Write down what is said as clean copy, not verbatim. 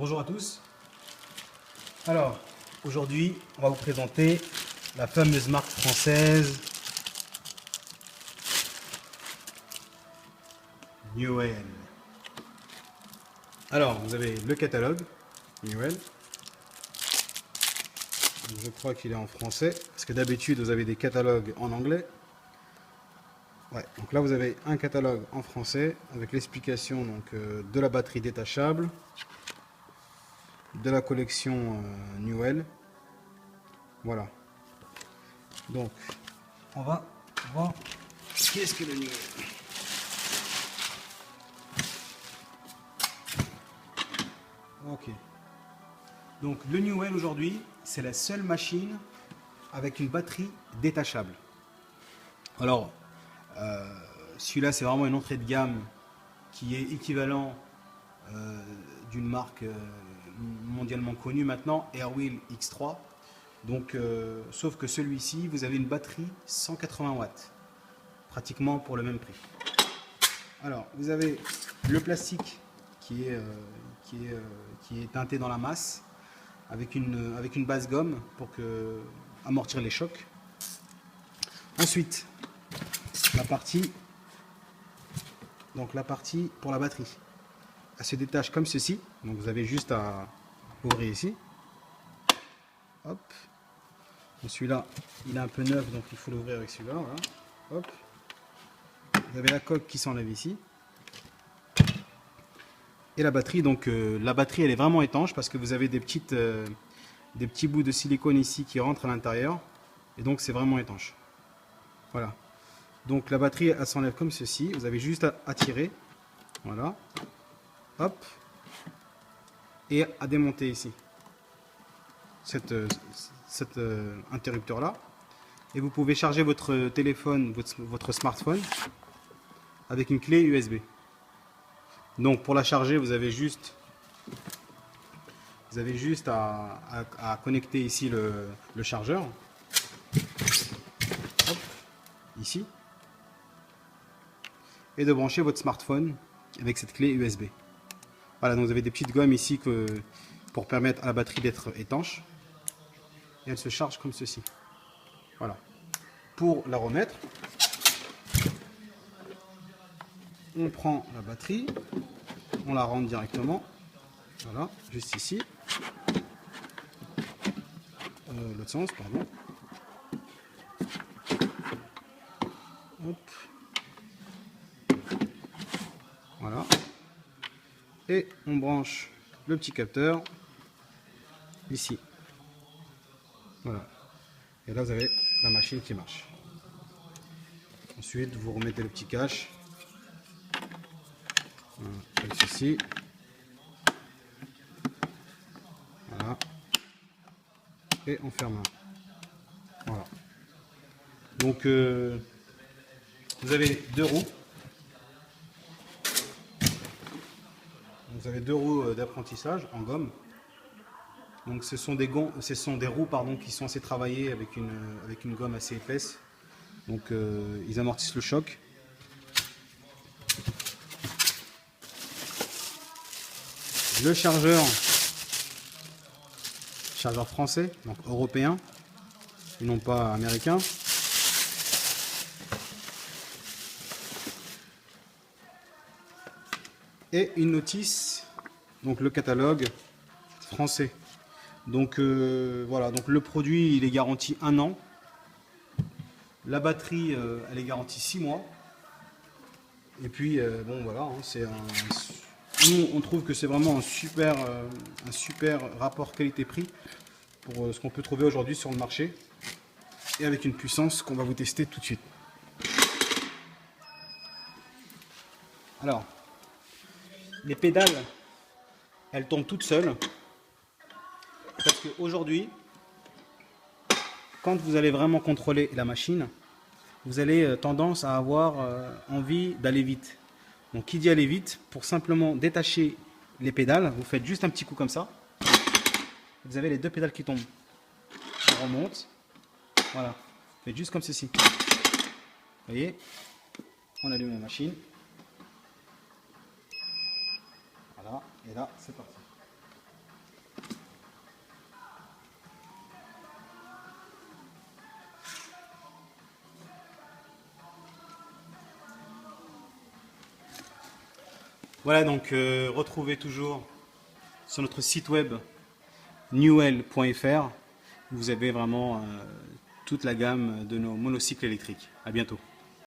Bonjour à tous. Alors, aujourd'hui, on va vous présenter la fameuse marque française Newell. Alors, vous avez le catalogue Newell. Je crois qu'il est en français, parce que d'habitude, vous avez des catalogues en anglais. Ouais, donc là, vous avez un catalogue en français avec l'explication de la batterie détachable, de la collection Newell. Voilà. Donc, on va voir qu'est-ce que le Newell. Ok. Donc, le Newell aujourd'hui, c'est la seule machine avec une batterie détachable. Alors, celui-là, c'est vraiment une entrée de gamme qui est équivalent d'une marque mondialement connue maintenant, Airwheel X3. Donc, sauf que celui-ci, vous avez une batterie 180 watts, pratiquement pour le même prix. Alors, vous avez le plastique qui est teinté dans la masse, avec une base gomme pour amortir les chocs. Ensuite, la partie pour la batterie. Elle se détache comme ceci. Donc vous avez juste à ouvrir ici. Hop. Celui-là, il est un peu neuf, donc il faut l'ouvrir avec celui-là. Voilà. Hop. Vous avez la coque qui s'enlève ici. Et la batterie, donc la batterie, elle est vraiment étanche parce que vous avez des petits bouts de silicone ici qui rentrent à l'intérieur. Et donc c'est vraiment étanche. Voilà. Donc la batterie, elle s'enlève comme ceci. Vous avez juste à tirer. Voilà. Hop. Et à démonter ici. Cet interrupteur là. Et vous pouvez charger votre téléphone, votre smartphone avec une clé USB. Donc pour la charger, vous avez juste à connecter ici le chargeur. Hop, ici. Et de brancher votre smartphone avec cette clé USB. Voilà, donc vous avez des petites gommes ici pour permettre à la batterie d'être étanche. Et elle se charge comme ceci. Voilà. Pour la remettre, on prend la batterie, on la rentre directement. Voilà, juste ici. L'autre sens, pardon. Hop. Voilà. Et on branche le petit capteur ici. Voilà. Et là, vous avez la machine qui marche. Ensuite, vous remettez le petit cache. Voilà, comme ceci. Voilà. Et on ferme. Voilà. Donc, vous avez deux roues. Vous avez deux roues d'apprentissage en gomme. Donc ce sont des roues qui sont assez travaillées avec une gomme assez épaisse. Donc ils amortissent le choc. Le chargeur français, donc européen, et non pas américain. Et une notice, donc le catalogue français. Donc voilà, donc le produit il est garanti 1 an. La batterie elle est garantie 6 mois. Et puis bon voilà, hein, nous on trouve que c'est vraiment un super rapport qualité-prix pour ce qu'on peut trouver aujourd'hui sur le marché. Et avec une puissance qu'on va vous tester tout de suite. Alors, les pédales, elles tombent toutes seules. Parce qu'aujourd'hui, quand vous allez vraiment contrôler la machine, vous avez tendance à avoir envie d'aller vite. Donc qui dit aller vite, pour simplement détacher les pédales, vous faites juste un petit coup comme ça. Vous avez les deux pédales qui tombent. On remonte. Voilà. Vous faites juste comme ceci. Vous voyez? On allume la machine. Voilà. Et là, c'est parti. Voilà, donc retrouvez toujours sur notre site web newell.fr. Vous avez vraiment toute la gamme de nos monocycles électriques. À bientôt.